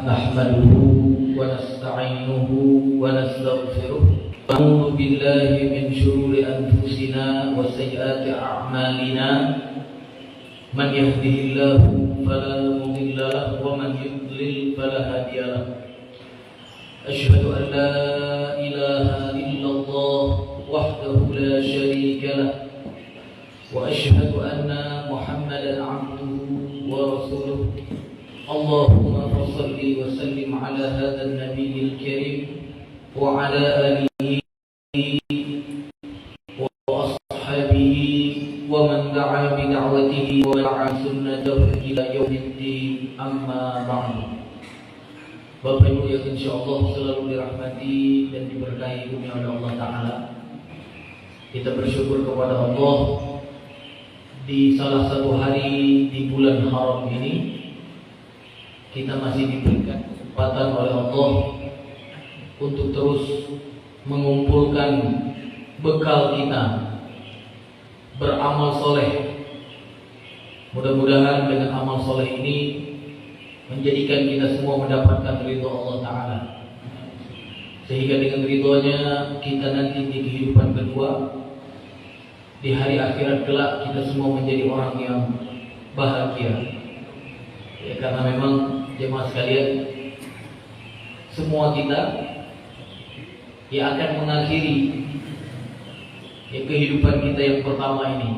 nahmaduhu wa nasta'inuhu wa nastaghfiruh wa na'udzu billahi min shururi anfusina wa sayyiati a'malina man yahdihillahu fala mudilla lahu wa man yudlil fala hadiya lahu asyhadu an la ilaha illallah wahdahu la syarika lahu wa asyhadu anna Muhammadan 'abduhu wa rasuluh. Allahumma shalli wa sallim ala hadzal nabiyil karim wa ala alihi wa ashabihi wa man da'a bi da'watihi wa da'a sunnatahu ila yaumiddin, amma ba'du. Bapak Ibu yang insyaallah selalu dirahmati dan diberkahi oleh Allah Ta'ala, kita bersyukur kepada Allah di salah satu hari di bulan haram ini kita masih diberikan kesempatan oleh Allah untuk terus mengumpulkan bekal kita beramal soleh. Mudah-mudahan dengan amal soleh ini menjadikan kita semua mendapatkan ridho Allah Ta'ala, sehingga dengan ridhonya kita nanti di kehidupan kedua, di hari akhirat kelak, kita semua menjadi orang yang bahagia. Ya, karena memang jemaah sekalian, semua kita yang akan mengakhiri ya, kehidupan kita yang pertama ini.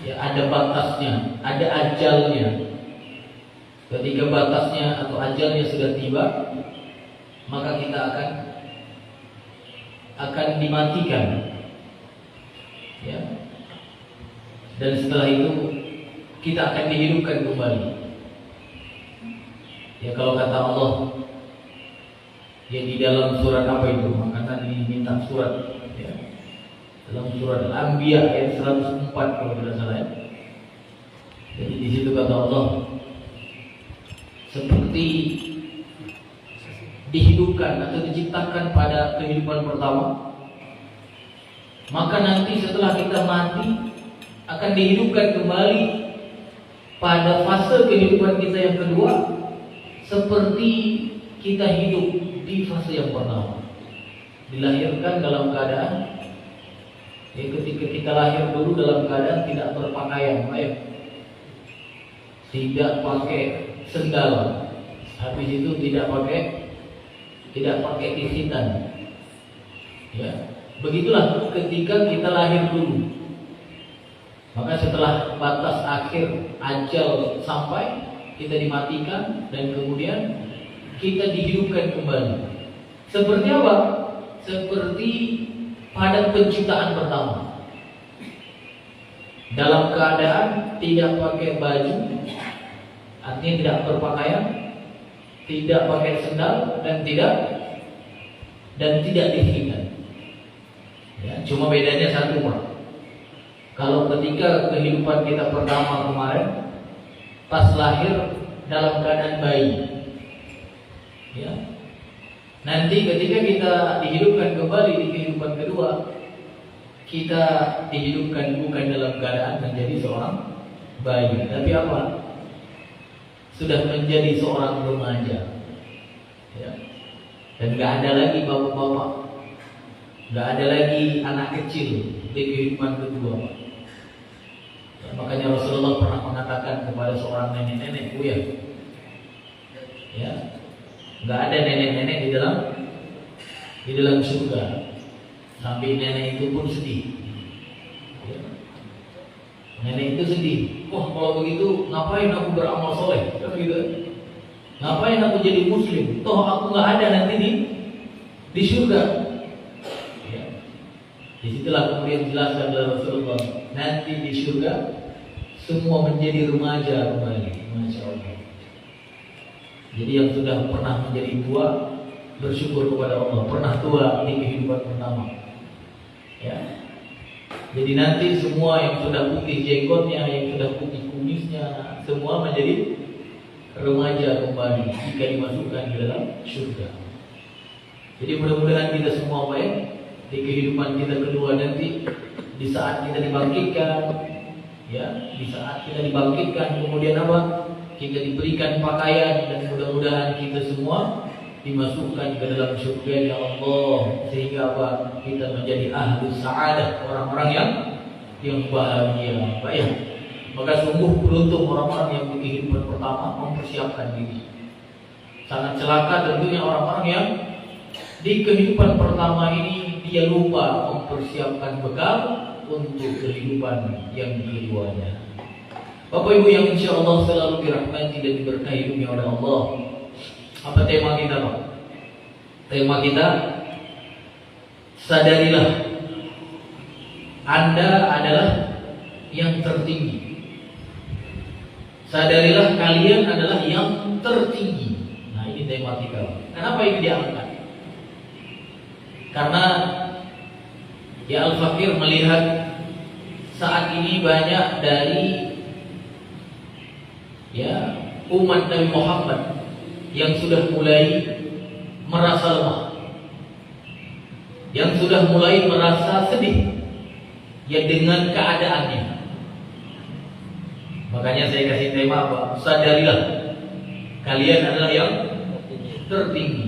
Ya, ada batasnya, ada ajalnya. Ketika batasnya atau ajalnya sudah tiba, maka kita akan dimatikan. Ya. Dan setelah itu kita akan dihidupkan kembali. Ya, kalau kata Allah ya di dalam surat apa itu? Maka diminta surat ya. Dalam surat Al-Anbiya ayat 104 kalau tidak salah ya. Jadi di situ kata Allah, seperti dihidupkan atau diciptakan pada kehidupan pertama, maka nanti setelah kita mati akan dihidupkan kembali pada fase kehidupan kita yang kedua, seperti kita hidup di fase yang pertama. Dilahirkan dalam keadaan ya, ketika kita lahir dulu dalam keadaan tidak berpakaian, tidak pakai sendal, habis itu tidak pakai isitan. Ya, begitulah ketika kita lahir dulu. Maka setelah batas akhir ajal sampai, kita dimatikan dan kemudian kita dihidupkan kembali. Seperti apa? Seperti pada penciptaan pertama, dalam keadaan tidak pakai baju, artinya tidak berpakaian, tidak pakai sendal dan tidak dihitan. Ya, cuma bedanya satu, Pak. Kalau ketika kehidupan kita pertama kemarin, pas lahir dalam keadaan bayi, ya, nanti ketika kita dihidupkan kembali di kehidupan kedua, kita dihidupkan bukan dalam keadaan menjadi seorang bayi, tapi apa? Sudah menjadi seorang remaja, ya. Dan gak ada lagi bapak-bapak, gak ada lagi anak kecil di kehidupan kedua. Ya, makanya Rasulullah pernah mengatakan kepada seorang nenek-nenek, ya, gak ada nenek-nenek di dalam surga. Sampai nenek itu pun sedih. Ya. Nenek itu sedih. Wah, kalau begitu ngapain aku beramal soleh? Gitu. Ngapain aku jadi muslim? Toh aku gak ada nanti di surga. Ya. Disitulah kemudian jelaskan oleh Rasulullah, nanti di surga semua menjadi remaja kembali. Masya Allah. Jadi yang sudah pernah menjadi tua bersyukur kepada Allah, pernah tua di kehidupan pertama. Ya. Jadi nanti semua yang sudah putih jenggotnya, yang sudah putih kumisnya, semua menjadi remaja kembali jika dimasukkan di dalam surga. Jadi mudah-mudahan kita semua baik di kehidupan kita kedua nanti, di saat kita dibangkitkan, ya, di saat kita dibangkitkan, kemudian apa? Kita diberikan pakaian, dan mudah-mudahan kita semua dimasukkan ke dalam surga ya Allah, sehingga apa? Kita menjadi ahli sa'adah, orang-orang yang bahagia. Baik. Maka sungguh beruntung orang-orang yang di kehidupan pertama mempersiapkan diri. Sangat celaka tentunya orang-orang yang di kehidupan pertama ini dia lupa mempersiapkan bekal untuk kehidupan yang keduanya. Bapak Ibu yang insya Allah selalu dirahmati dan diberkahi dunia oleh Allah. Apa tema kita, Pak? Tema kita, sadarilah Anda adalah yang tertinggi. Sadarilah kalian adalah yang tertinggi. Nah, ini tema kita. Kenapa ini diangkat? Karena ya Al-Fakir melihat saat ini banyak dari ya umat Nabi Muhammad yang sudah mulai merasa lemah, yang sudah mulai merasa sedih ya dengan keadaannya. Makanya saya kasih tema apa? Sadarilah kalian adalah yang tertinggi.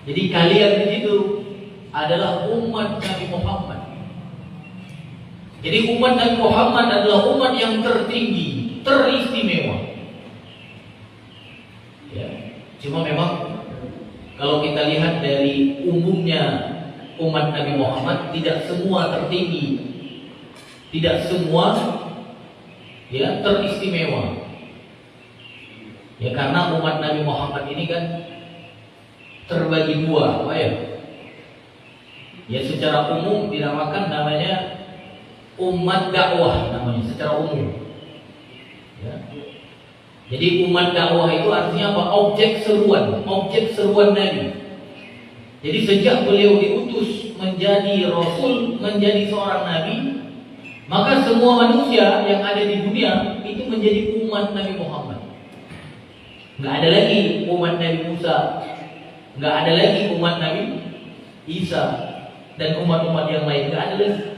Jadi kalian di situ adalah umat Nabi Muhammad. Jadi umat Nabi Muhammad adalah umat yang tertinggi, teristimewa. Ya, cuma memang kalau kita lihat dari umumnya umat Nabi Muhammad, tidak semua tertinggi, tidak semua ya teristimewa. Ya karena umat Nabi Muhammad ini kan terbagi dua, apa ya? Ya secara umum dinamakan namanya umat dakwah, namanya secara umum. Ya. Jadi umat dakwah itu artinya apa? Objek seruan Nabi. Jadi sejak beliau diutus menjadi Rasul, menjadi seorang Nabi, maka semua manusia yang ada di dunia itu menjadi umat Nabi Muhammad. Nggak ada lagi umat Nabi Musa, nggak ada lagi umat Nabi Isa dan umat-umat yang lain, nggak ada lagi.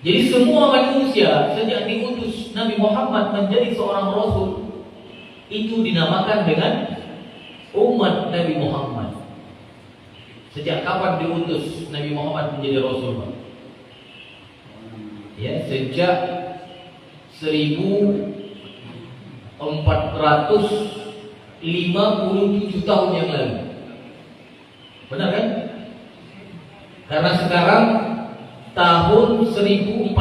Jadi semua manusia sejak diutus Nabi Muhammad menjadi seorang Rasul itu dinamakan dengan umat Nabi Muhammad. Sejak kapan diutus Nabi Muhammad menjadi Rasul, Pak? Ya, sejak 1457 tahun yang lalu. Benar kan? Karena sekarang tahun 1444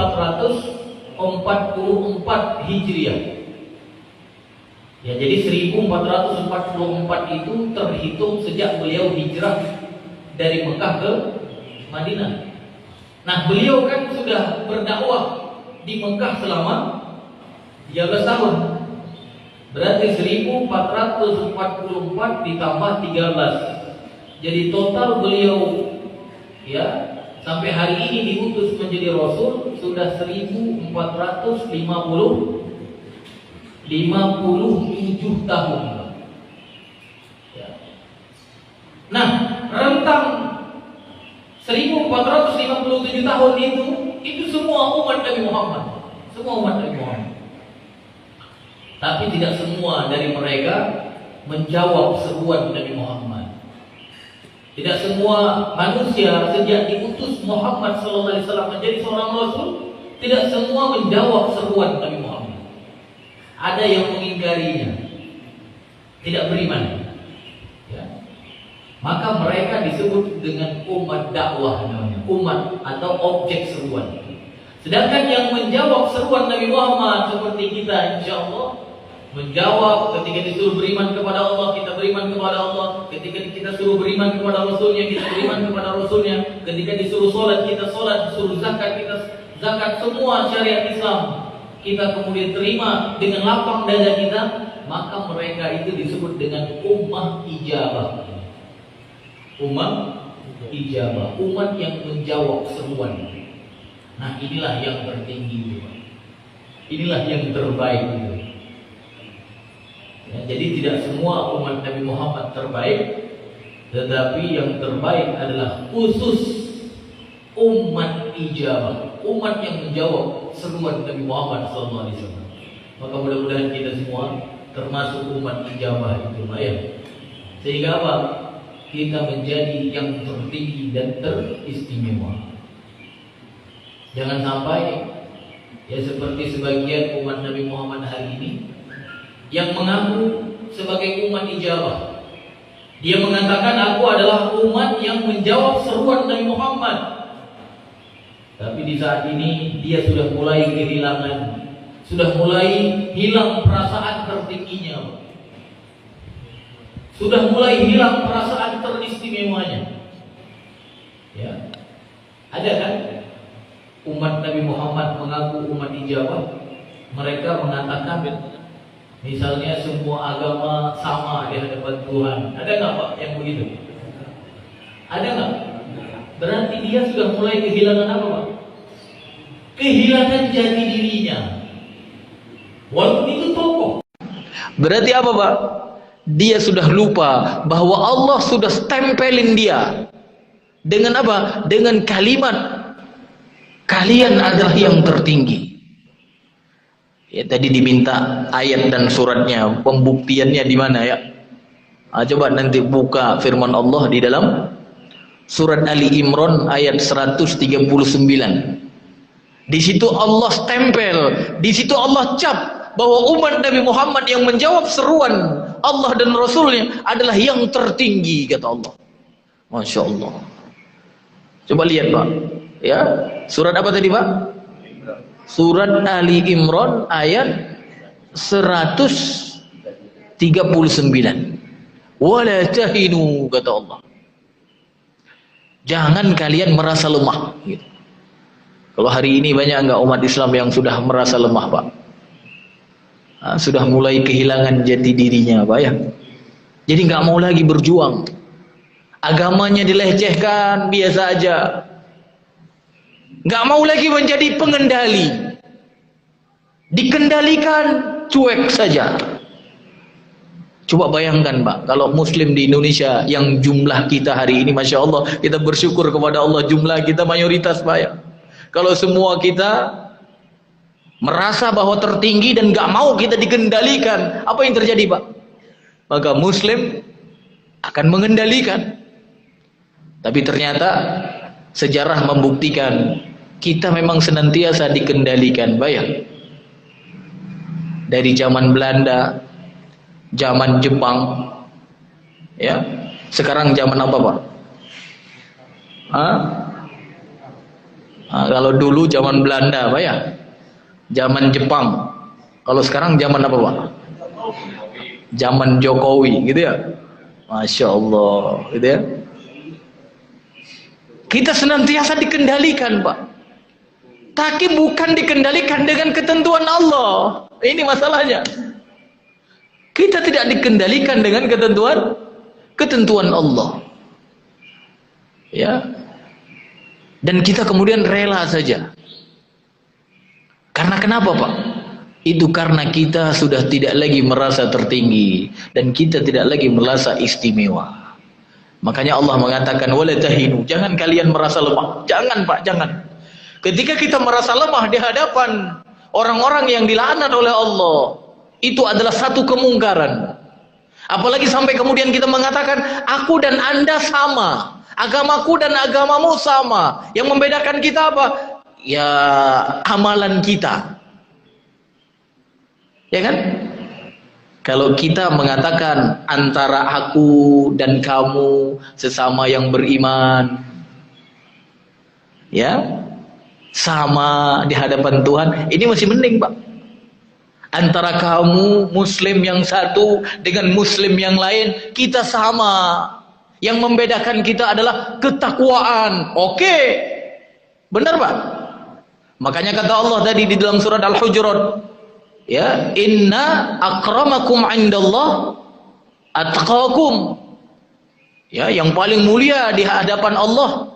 Hijriah. Ya, jadi 1444 itu terhitung sejak beliau hijrah dari Mekah ke Madinah. Nah, beliau kan sudah berdakwah di Mekah selama 13 tahun. Berarti 1444 ditambah 13. Jadi total beliau ya sampai hari ini diutus menjadi Rasul sudah 57 tahun. Ya. Nah, rentang 1457 tahun itu semua umat Nabi Muhammad. Semua umat Nabi Muhammad. Tapi tidak semua dari mereka menjawab seruan Nabi Muhammad. Tidak semua manusia sejak diutus Muhammad SAW menjadi seorang Rasul, tidak semua menjawab seruan Nabi Muhammad. Ada yang mengingkarinya, tidak beriman. Ya. Maka mereka disebut dengan umat dakwah namanya, umat atau objek seruan. Sedangkan yang menjawab seruan Nabi Muhammad seperti kita, insya Allah menjawab ketika disuruh beriman kepada Allah, kita beriman kepada Allah. Ketika kita suruh beriman kepada Rasulnya, kita beriman kepada Rasulnya. Ketika disuruh sholat, kita sholat. Disuruh zakat, kita zakat. Semua syariat Islam kita kemudian terima dengan lapang dada kita. Maka mereka itu disebut dengan ummah ijabah. Ummah ijabah, umat yang menjawab seruan. Nah, inilah yang tertinggi, inilah yang terbaik. Ya, jadi tidak semua umat Nabi Muhammad terbaik, Tetapi yang terbaik adalah khusus umat ijabah, umat yang menjawab seruan Nabi Muhammad SAW. Maka mudah-mudahan kita semua termasuk umat ijabah itu, ya. Sehingga apa? Kita menjadi yang tertinggi dan teristimewa. Jangan sampai ya seperti sebagian umat Nabi Muhammad hari ini yang mengaku sebagai umat ijabah. Dia mengatakan aku adalah umat yang menjawab seruan Nabi Muhammad. Tapi di saat ini dia sudah mulai kehilangan, sudah mulai hilang perasaan tertingginya, sudah mulai hilang perasaan teristimewanya. Ya, ada kan umat Nabi Muhammad mengaku umat ijabah, mereka mengatakan misalnya semua agama sama di hadapan Tuhan. Ada nggak Pak yang begitu? Ada nggak? Berarti dia sudah mulai kehilangan apa Pak? Kehilangan jati dirinya. Walaupun itu tokoh. Berarti apa Pak? Dia sudah lupa bahwa Allah sudah stempelin dia dengan apa? Dengan kalimat kalian adalah yang tertinggi. Ya, tadi diminta ayat dan suratnya, pembuktiannya di mana ya? Coba nanti buka firman Allah di dalam surat Ali Imran ayat 139. Di situ Allah stempel, di situ Allah cap bahwa umat Nabi Muhammad yang menjawab seruan Allah dan Rasulnya adalah yang tertinggi, kata Allah. Masya Allah. Coba lihat Pak, ya surat apa tadi Pak? Surat Ali Imran ayat 139. Wala tahinu, kata Allah. Jangan kalian merasa lemah. Gitu. Kalau hari ini banyak enggak umat Islam yang sudah merasa lemah, Pak? Sudah mulai kehilangan jati dirinya, Pak ya. Jadi enggak mau lagi berjuang. Agamanya dilecehkan, biasa aja. Nggak mau lagi menjadi pengendali, dikendalikan, cuek saja. Coba bayangkan Pak, kalau muslim di Indonesia yang jumlah kita hari ini Masya Allah, kita bersyukur kepada Allah, jumlah kita mayoritas Pak ya. Kalau semua kita merasa bahwa tertinggi dan nggak mau kita dikendalikan, apa yang terjadi Pak? Maka muslim akan mengendalikan. Tapi ternyata sejarah membuktikan kita memang senantiasa dikendalikan, bayang. Dari zaman Belanda, zaman Jepang, ya. Sekarang zaman apa, Pak? Kalau dulu zaman Belanda, Pak ya. Zaman Jepang. Kalau sekarang zaman apa, Pak? Zaman Jokowi, gitu ya. Masya Allah, gitu ya. Kita senantiasa dikendalikan, Pak. Tapi bukan dikendalikan dengan ketentuan Allah. Ini masalahnya. Kita tidak dikendalikan dengan ketentuan Allah. Ya. Dan kita kemudian rela saja. Karena kenapa, Pak? Itu karena kita sudah tidak lagi merasa tertinggi dan kita tidak lagi merasa istimewa. Makanya Allah mengatakan wala tahinu, jangan kalian merasa lemah. Jangan, Pak, jangan. Ketika kita merasa lemah di hadapan orang-orang yang dilaknat oleh Allah, itu adalah satu kemungkaran. Apalagi sampai kemudian kita mengatakan aku dan Anda sama, agamaku dan agamamu sama. Yang membedakan kita apa? Ya amalan kita. Ya kan? Kalau kita mengatakan antara aku dan kamu sesama yang beriman, ya, sama di hadapan Tuhan, ini masih mending, Pak. Antara kamu muslim yang satu dengan muslim yang lain, kita sama. Yang membedakan kita adalah ketakwaan. Oke. Benar, Pak? Makanya kata Allah tadi di dalam surat Al-Hujurat, ya, inna akramakum indallah atqakum. Ya, yang paling mulia di hadapan Allah,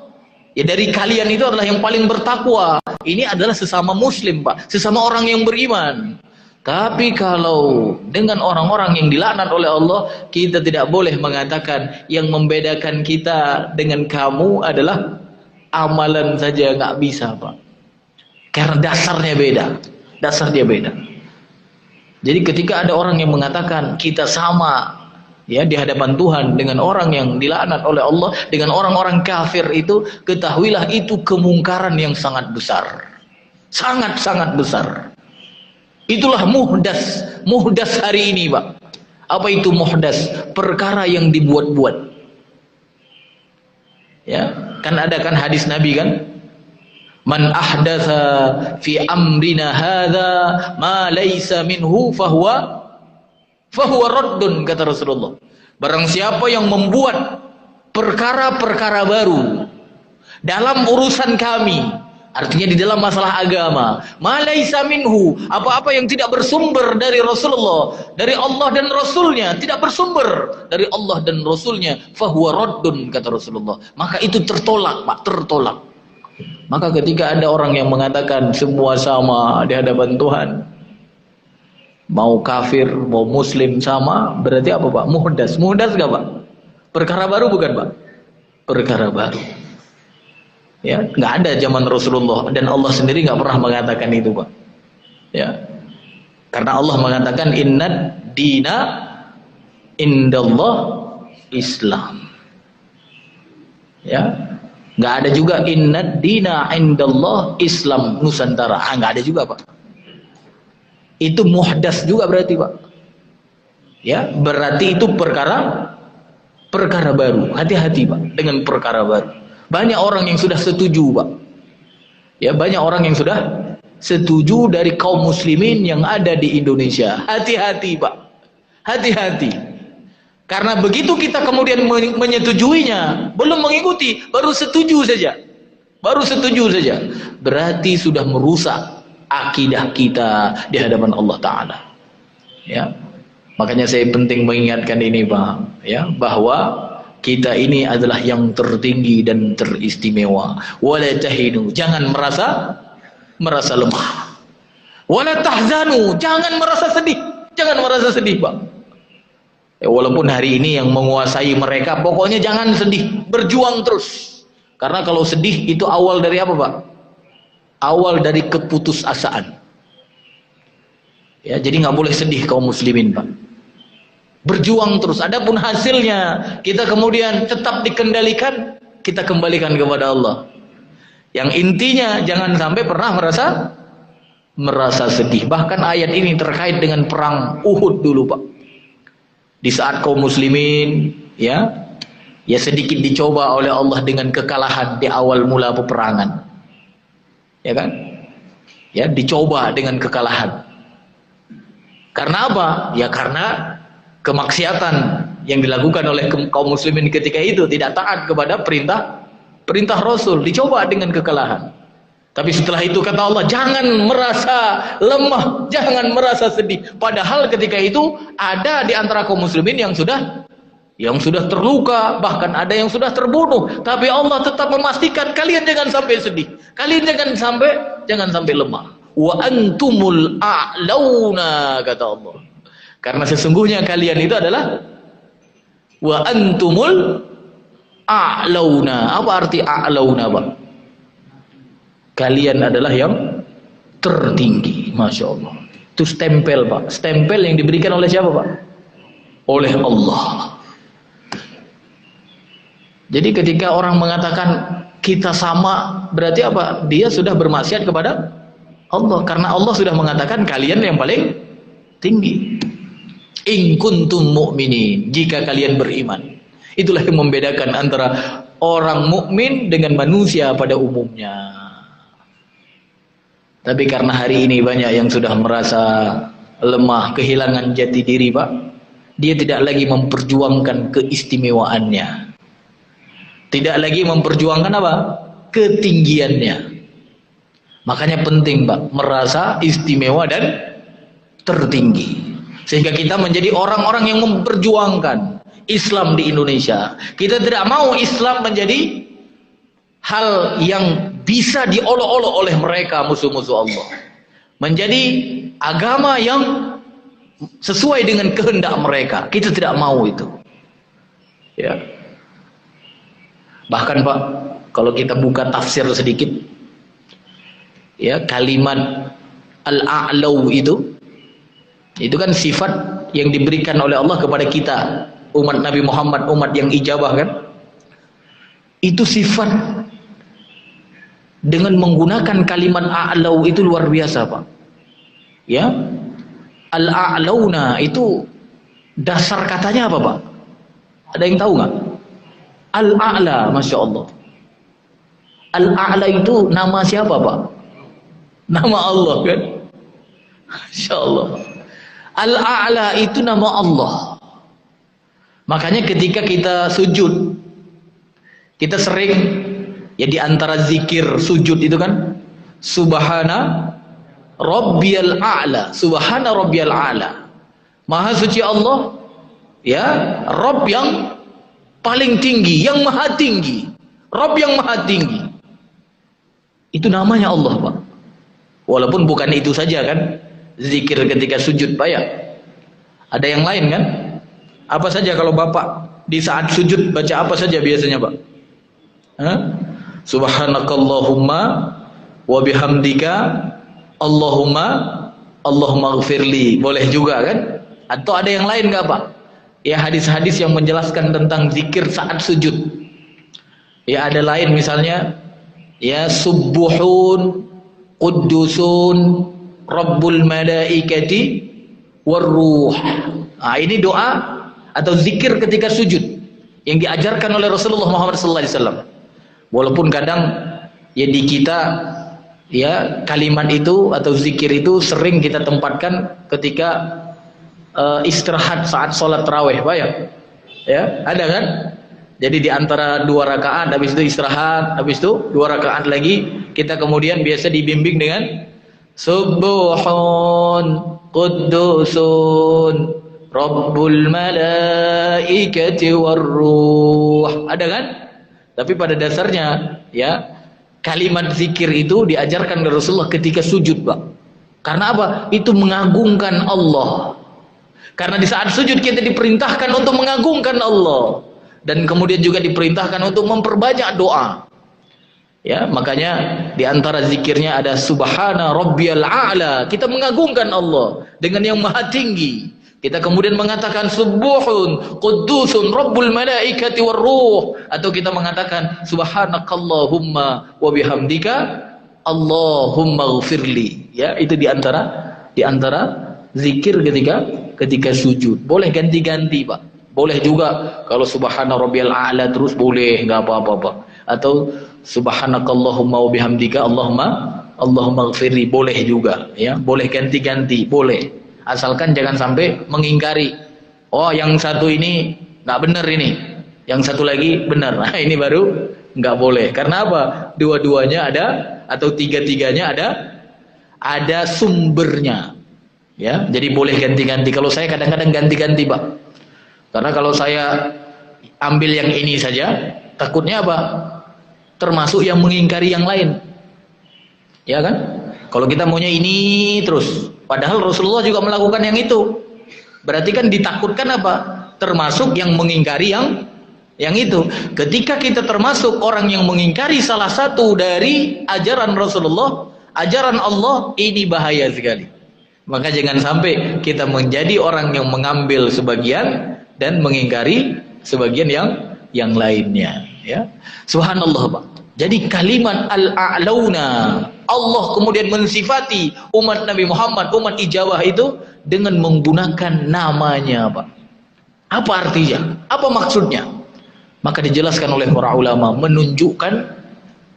ya dari kalian itu adalah yang paling bertakwa. Ini adalah sesama muslim, Pak, sesama orang yang beriman. Tapi kalau dengan orang-orang yang dilaknat oleh Allah, kita tidak boleh mengatakan yang membedakan kita dengan kamu adalah amalan saja, nggak bisa, Pak. Karena dasarnya beda. Dasarnya beda. Jadi ketika ada orang yang mengatakan kita sama ya di hadapan Tuhan dengan orang yang dilaknat oleh Allah, dengan orang-orang kafir itu, ketahuilah itu kemungkaran yang sangat besar. Sangat-sangat besar. Itulah muhdas. Muhdas hari ini, Pak. Apa itu muhdas? Perkara yang dibuat-buat. Ya, kan ada kan hadis Nabi kan? Man ahdatsa fi amrina hadza ma laysa minhu fahuwa raddun, kata Rasulullah. Barang siapa yang membuat perkara-perkara baru dalam urusan kami, artinya di dalam masalah agama, ma laysa minhu, apa-apa yang tidak bersumber dari Rasulullah, dari Allah dan Rasulnya, tidak bersumber dari Allah dan Rasulnya, fahuwa raddun, kata Rasulullah. Maka itu tertolak, Pak, tertolak. Maka ketika ada orang yang mengatakan semua sama di hadapan Tuhan, mau kafir, mau muslim sama, berarti apa, Pak? Muhdas. Muhdas gak, Pak? Perkara baru bukan, Pak? Perkara baru. Ya, nggak ada zaman Rasulullah dan Allah sendiri nggak pernah mengatakan itu, Pak. Ya, karena Allah mengatakan innad dina indallah Islam. Ya, nggak ada juga innad dina indallah Islam Nusantara. Nggak ada juga, Pak. Itu muhdas juga berarti, Pak. Ya, berarti itu perkara baru. Hati-hati, Pak, dengan perkara baru. Banyak orang yang sudah setuju, Pak. Ya, banyak orang yang sudah setuju dari kaum muslimin yang ada di Indonesia. Hati-hati, Pak. Hati-hati. Karena begitu kita kemudian menyetujuinya, belum mengikuti, baru setuju saja. Baru setuju saja. Berarti sudah merusak akidah kita di hadapan Allah Ta'ala. Ya. Makanya saya penting mengingatkan ini, Pak. Ya, bahwa kita ini adalah yang tertinggi dan teristimewa. Wala tahinu, jangan merasa lemah. Wala tahzanu, jangan merasa sedih. Jangan merasa sedih, Pak. Ya, walaupun hari ini yang menguasai mereka, pokoknya jangan sedih, berjuang terus. Karena kalau sedih itu awal dari apa, Pak? Awal dari keputusasaan. Ya, jadi nggak boleh sedih kaum muslimin, Pak. Berjuang terus. Adapun hasilnya kita kemudian tetap dikendalikan, kita kembalikan kepada Allah. Yang intinya jangan sampai pernah merasa sedih. Bahkan ayat ini terkait dengan perang Uhud dulu, Pak. Di saat kaum muslimin ya sedikit dicoba oleh Allah dengan kekalahan di awal mula peperangan. Ya kan? Ya, dicoba dengan kekalahan. Karena apa? Ya karena kemaksiatan yang dilakukan oleh kaum muslimin ketika itu, tidak taat kepada perintah Rasul, dicoba dengan kekalahan. Tapi setelah itu kata Allah, jangan merasa lemah, jangan merasa sedih. Padahal ketika itu ada di antara kaum muslimin yang sudah terluka, bahkan ada yang sudah terbunuh. Tapi Allah tetap memastikan kalian jangan sampai sedih, kalian jangan sampai lemah. Wa antumul a'launa, kata Allah. Karena sesungguhnya kalian itu adalah wa antumul a'launa. Apa arti a'launa, Pak? Kalian adalah yang tertinggi. Masya Allah. Itu stempel, Pak. Stempel yang diberikan oleh siapa, Pak? Oleh Allah. Jadi ketika orang mengatakan kita sama, berarti apa? Dia sudah bermaksiat kepada Allah. Karena Allah sudah mengatakan kalian yang paling tinggi. In kuntum mu'minin, jika kalian beriman. Itulah yang membedakan antara orang mukmin dengan manusia pada umumnya. Tapi karena hari ini banyak yang sudah merasa lemah, kehilangan jati diri, Pak. Dia tidak lagi memperjuangkan keistimewaannya. Tidak lagi memperjuangkan apa? Ketinggiannya. Makanya penting, Pak, merasa istimewa dan tertinggi. Sehingga kita menjadi orang-orang yang memperjuangkan Islam di Indonesia. Kita tidak mau Islam menjadi hal yang bisa diolok-olok oleh mereka, musuh-musuh Allah. menjadi agama yang sesuai dengan kehendak mereka. Kita tidak mau itu. Ya. Bahkan Pak, kalau kita buka tafsir sedikit, ya, kalimat al-a'lau itu kan sifat yang diberikan oleh Allah kepada kita, umat Nabi Muhammad, umat yang ijabah kan. Itu sifat dengan menggunakan kalimat a'lau itu luar biasa Pak. Ya, al-a'launa itu dasar katanya apa Pak? Ada yang tahu nggak? Al-a'la, Masya Allah. Al-a'la itu nama siapa Pak? Nama Allah kan? Masya Allah. Al-a'la itu nama Allah. Makanya ketika kita sujud, kita sering, ya, di antara zikir sujud itu kan, Subhana Rabbiyal A'la, Subhana Rabbiyal A'la. Maha suci Allah, ya, Rabb yang paling tinggi, yang maha tinggi, Rabb yang maha tinggi. Itu namanya Allah Pak. Walaupun bukan itu saja kan, zikir ketika sujud Pak ya. Ada yang lain kan? Apa saja kalau Bapak di saat sujud baca apa saja biasanya Pak? Subhanakallahumma wa bihamdika Allahumma gfirli. Boleh juga kan? Atau ada yang lain nggak Pak? Ya, hadis-hadis yang menjelaskan tentang zikir saat sujud. Ya, ada lain misalnya, ya, subuhun quddusun rabbul malaikati warruh. Nah, ini doa atau zikir ketika sujud yang diajarkan oleh Rasulullah Muhammad SAW. Walaupun kadang, ya, di kita, ya, kalimat itu atau zikir itu sering kita tempatkan ketika istirahat saat sholat tarawih Pak ya. Ya, ada kan? Jadi di antara 2 rakaat, habis itu istirahat, habis itu 2 rakaat lagi, kita kemudian biasa dibimbing dengan Subuhun Quddusun Rabbul Malaikati Warruh. Ada kan? Tapi pada dasarnya, ya, kalimat zikir itu diajarkan oleh Rasulullah ketika sujud Pak. Karena apa? Itu mengagungkan Allah. Karena di saat sujud kita diperintahkan untuk mengagungkan Allah, dan kemudian juga diperintahkan untuk memperbanyak doa. Ya, makanya di antara zikirnya ada Subhana Rabbiyal A'la. Kita mengagungkan Allah dengan yang maha tinggi. Kita kemudian mengatakan Subuhun Quddusun Rabbul Malaikati Warruh, atau kita mengatakan Subhanakallahumma wa bihamdika Allahumma gfirli. Ya, itu di antara zikir ketika sujud. Boleh ganti-ganti Pak. Boleh juga kalau Subhana Rabbiyal A'la terus boleh, nggak apa-apa Pak. Atau Subhanakallahumma wa bihamdika Allahumma gfirli, boleh juga, ya. Boleh ganti-ganti, boleh. Asalkan jangan sampai mengingkari. Oh, yang satu ini nggak benar ini, yang satu lagi benar. Nah, ini baru nggak boleh. Karena apa? Dua-duanya ada, atau tiga-tiganya ada sumbernya. Ya, jadi boleh ganti-ganti. Kalau saya kadang-kadang ganti-ganti Pak. Karena kalau saya ambil yang ini saja, takutnya apa? Termasuk yang mengingkari yang lain. Ya kan? Kalau kita maunya ini terus, padahal Rasulullah juga melakukan yang itu. Berarti kan ditakutkan apa? Termasuk yang mengingkari yang itu. Ketika kita termasuk orang yang mengingkari salah satu dari ajaran Rasulullah, ajaran Allah, ini bahaya sekali. Maka jangan sampai kita menjadi orang yang mengambil sebagian dan mengingkari sebagian yang lainnya, ya. Subhanallah Pak. Jadi kalimat al-a'launa, Allah kemudian mensifati umat Nabi Muhammad, umat ijabah itu dengan menggunakan namanya Pak. Apa artinya? Apa maksudnya? Maka dijelaskan oleh para ulama, menunjukkan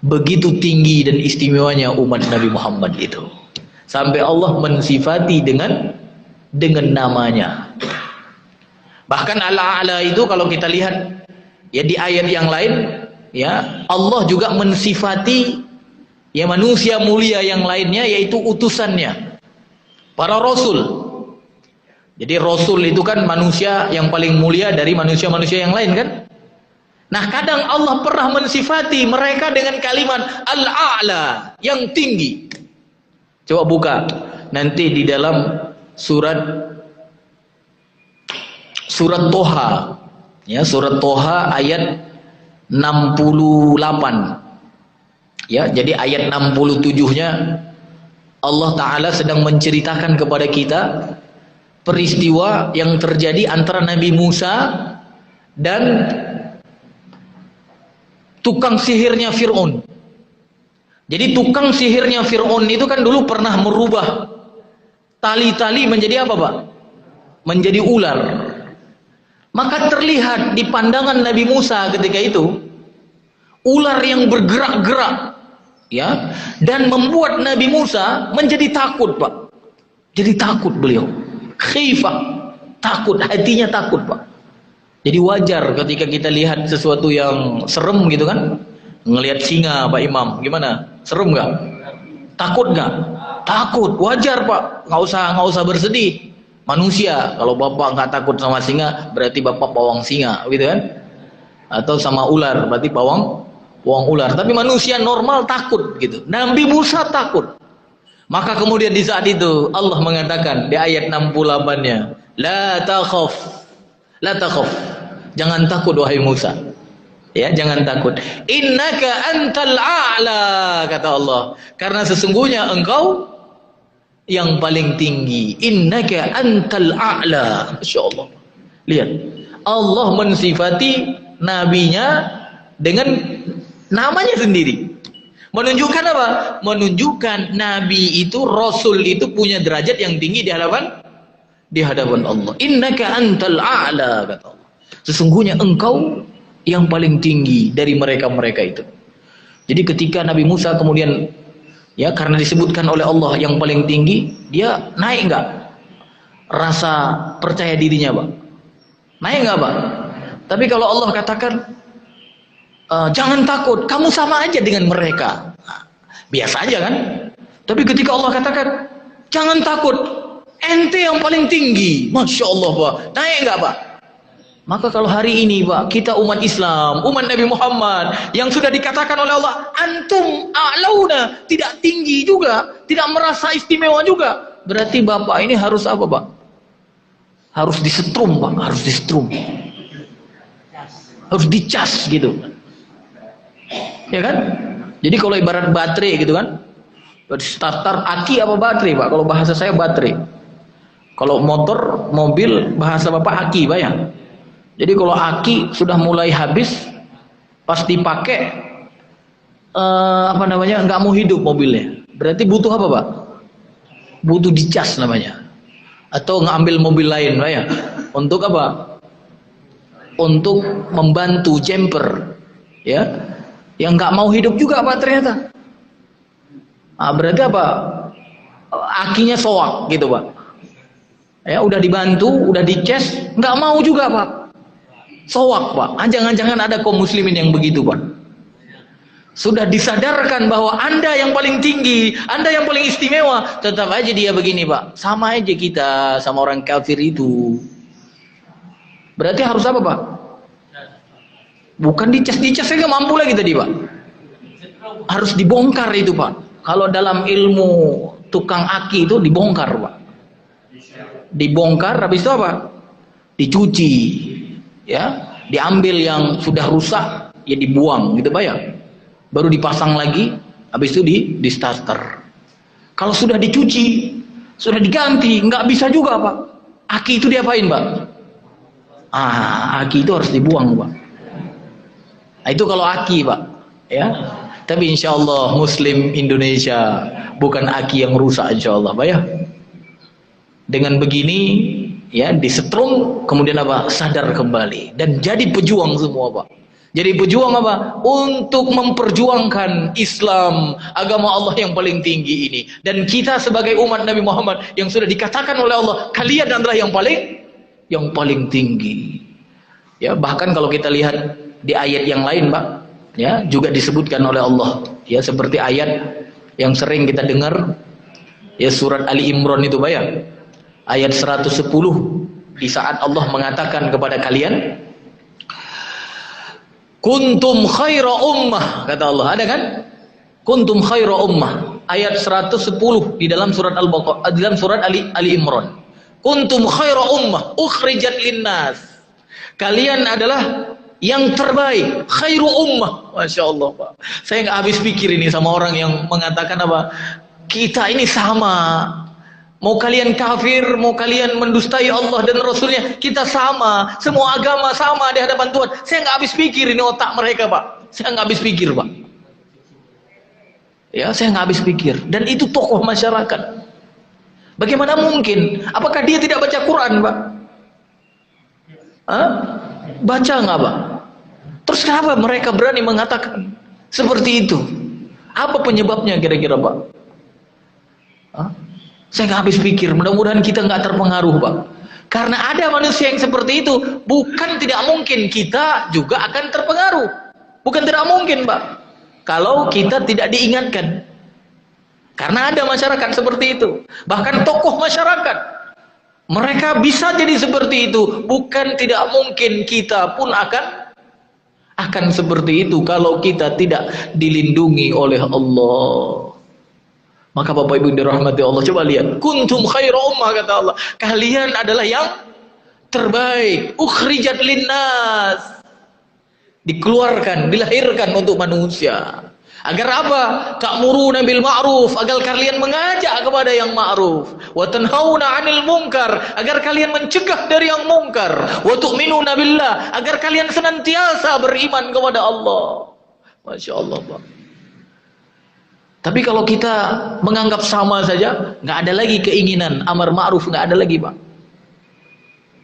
begitu tinggi dan istimewanya umat Nabi Muhammad itu. Sampai Allah mensifati dengan namanya. Bahkan al-a'la itu kalau kita lihat, ya, di ayat yang lain, ya, Allah juga mensifati, ya, manusia mulia yang lainnya, yaitu utusannya, para rasul. Jadi rasul itu kan manusia yang paling mulia dari manusia-manusia yang lain kan. Nah, kadang Allah pernah mensifati mereka dengan kalimat al-a'la, yang tinggi. Coba buka nanti di dalam surat Toha, ya, surat Toha ayat 68. Ya, jadi ayat 67-nya Allah Ta'ala sedang menceritakan kepada kita peristiwa yang terjadi antara Nabi Musa dan tukang sihirnya Fir'aun. Jadi tukang sihirnya Fir'aun itu kan dulu pernah merubah tali-tali menjadi apa, Pak? Menjadi ular. Maka terlihat di pandangan Nabi Musa ketika itu ular yang bergerak-gerak, ya, dan membuat Nabi Musa menjadi takut, Pak. Jadi takut beliau. Khifah, takut, hatinya takut, Pak. Jadi wajar ketika kita lihat sesuatu yang serem gitu kan, ngelihat singa, Pak Imam, gimana? Serem nggak? Takut nggak? Takut, wajar, Pak. Nggak usah bersedih. Manusia, kalau bapak nggak takut sama singa, berarti bapak pawang singa, gitu kan? Atau sama ular, berarti pawang ular. Tapi manusia normal takut, gitu. Nabi Musa takut. Maka kemudian di saat itu Allah mengatakan di ayat 68-nya, la takhaf, jangan takut wahai Musa. Ya, jangan takut. Innaka antal a'la, kata Allah. Karena sesungguhnya engkau yang paling tinggi. Innaka antal a'la. Masyaallah. Lihat, Allah mensifati nabinya dengan namanya sendiri. Menunjukkan apa? Menunjukkan nabi itu, rasul itu punya derajat yang tinggi di hadapan Allah. Innaka antal a'la, kata Allah. Sesungguhnya engkau yang paling tinggi dari mereka-mereka itu. Jadi ketika Nabi Musa kemudian, ya, karena disebutkan oleh Allah yang paling tinggi, dia naik enggak rasa percaya dirinya, Pak? Naik enggak, Pak? Tapi kalau Allah katakan jangan takut, kamu sama aja dengan mereka, biasa aja kan? Tapi ketika Allah katakan jangan takut, ente yang paling tinggi, Masya Allah, Pak, naik enggak, Pak? Maka kalau hari ini, Pak, kita umat Islam, umat Nabi Muhammad yang sudah dikatakan oleh Allah antum a'launa, tidak tinggi juga, tidak merasa istimewa juga, berarti Bapak ini harus apa, Pak? Harus disetrum, Pak, harus disetrum, harus dicas gitu, ya kan? Jadi kalau ibarat baterai gitu kan, starter aki apa baterai, Pak? Kalau bahasa saya baterai. Kalau motor, mobil, bahasa Bapak aki, Pak, ya? Jadi kalau aki sudah mulai habis, pas dipakai nggak mau hidup mobilnya, berarti butuh apa, Pak? Butuh dicas namanya, atau ngambil mobil lain, Pak, ya? Untuk apa? Untuk membantu jumper, ya, yang nggak mau hidup juga, Pak, ternyata. Berarti apa? Akinya soak gitu, Pak. Ya, udah dibantu, udah dicas, nggak mau juga, Pak. Soak, Pak. Jangan-jangan ada kaum muslimin yang begitu, Pak. Sudah disadarkan bahwa Anda yang paling tinggi, Anda yang paling istimewa, tetap aja dia begini, Pak. Sama aja kita sama orang kafir itu. Berarti harus apa, Pak? Bukan dicas-dicas, saya nggak mampu lagi tadi, Pak. Harus dibongkar itu, Pak. Kalau dalam ilmu tukang aki itu dibongkar, Pak. Dibongkar, habis itu apa? Dicuci. Ya, diambil yang sudah rusak, ya dibuang gitu, Pak, ya. Baru dipasang lagi, habis itu di starter. Kalau sudah dicuci, sudah diganti, nggak bisa juga, Pak. Aki itu diapain, Pak? Aki itu harus dibuang, Pak. Nah, itu kalau aki, Pak, ya. Tapi insya Allah Muslim Indonesia bukan aki yang rusak, insya Allah, Pak, ya. Dengan begini, ya, disetrum, kemudian apa? Sadar kembali dan jadi pejuang semua, Pak. Jadi pejuang apa? Untuk memperjuangkan Islam, agama Allah yang paling tinggi ini. Dan kita sebagai umat Nabi Muhammad yang sudah dikatakan oleh Allah, kalian adalah yang paling tinggi. Ya, bahkan kalau kita lihat di ayat yang lain, Pak, ya, juga disebutkan oleh Allah, ya, seperti ayat yang sering kita dengar, ya, surat Ali Imran itu, Pak, ya. Ayat 110, di saat Allah mengatakan kepada kalian, kuntum khaira ummah, kata Allah, ada kan? Kuntum khaira ummah, ayat 110 di dalam surat Al-Baqarah, dalam surat Ali Imran. Kuntum khaira ummah ukhrijat linnas. Kalian adalah yang terbaik, khairu ummah. Masya Allah, Pak. Saya nggak habis pikir ini sama orang yang mengatakan apa? Kita ini sama. Mau kalian kafir, mau kalian mendustai Allah dan Rasulnya, kita sama. Semua agama sama di hadapan Tuhan. Saya nggak habis pikir ini otak mereka, Pak. Saya nggak habis pikir, Pak. Ya, saya nggak habis pikir. Dan itu tokoh masyarakat. Bagaimana mungkin? Apakah dia tidak baca Quran, Pak? Hah? Baca nggak, Pak? Terus kenapa mereka berani mengatakan seperti itu? Apa penyebabnya kira-kira, Pak? Hah? Saya nggak habis pikir. Mudah-mudahan kita nggak terpengaruh, Pak. Karena ada manusia yang seperti itu, bukan tidak mungkin kita juga akan terpengaruh. Bukan tidak mungkin, Pak. Kalau kita tidak diingatkan. Karena ada masyarakat seperti itu. Bahkan tokoh masyarakat. Mereka bisa jadi seperti itu. Bukan tidak mungkin kita pun akan seperti itu kalau kita tidak dilindungi oleh Allah. Maka Bapak Ibu dirahmati Allah, coba lihat. Kuntum khairu ummah, kata Allah. Kalian adalah yang terbaik. Ukhrijat linnas. Dikeluarkan, dilahirkan untuk manusia. Agar apa? Ta'muruna bil ma'ruf, agar kalian mengajak kepada yang ma'ruf. Wa tanhauna 'anil munkar, agar kalian mencegah dari yang mungkar. Wa tu'minuna billah, agar kalian senantiasa beriman kepada Allah. Masya Allah, Pak. Tapi kalau kita menganggap sama saja, nggak ada lagi keinginan amar ma'ruf, nggak ada lagi, Pak.